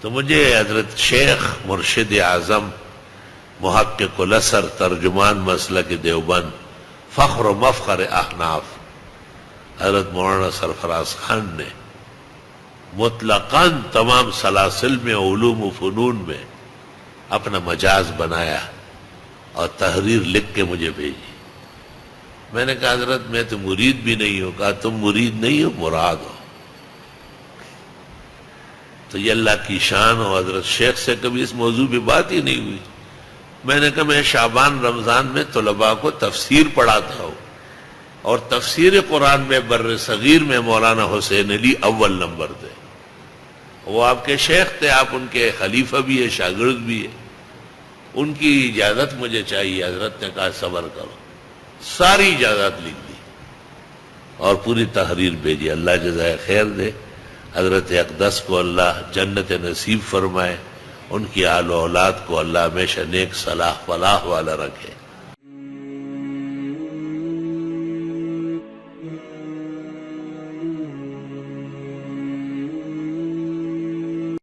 تو مجھے حضرت شیخ مرشد اعظم محقق الاثر ترجمان مسلک دیوبند فخر و مفخر احناف حضرت مولانا سرفراز خان نے مطلقاً تمام سلاسل میں علوم و فنون میں اپنا مجاز بنایا اور تحریر لکھ کے مجھے بھیجی. میں نے کہا حضرت میں تو مرید بھی نہیں ہوں. کہا تم مرید نہیں ہو مراد ہو. تو یہ اللہ کی شان ہو. حضرت شیخ سے کبھی اس موضوع پہ بات ہی نہیں ہوئی. میں نے کہا میں شعبان رمضان میں طلباء کو تفسیر پڑھاتا ہوں اور تفسیر قرآن میں بر صغیر میں مولانا حسین علی اول نمبر تھے. وہ آپ کے شیخ تھے, آپ ان کے خلیفہ بھی ہے, شاگرد بھی ہے. ان کی اجازت مجھے چاہیے. حضرت نے کہا صبر کرو. ساری اجازت لکھ دی اور پوری تحریر بھیجی. اللہ جزائے خیر دے. حضرت اقدس کو اللہ جنت نصیب فرمائے. ان کی آل و اولاد کو اللہ ہمیشہ نیک صلاح فلاح والا رکھے.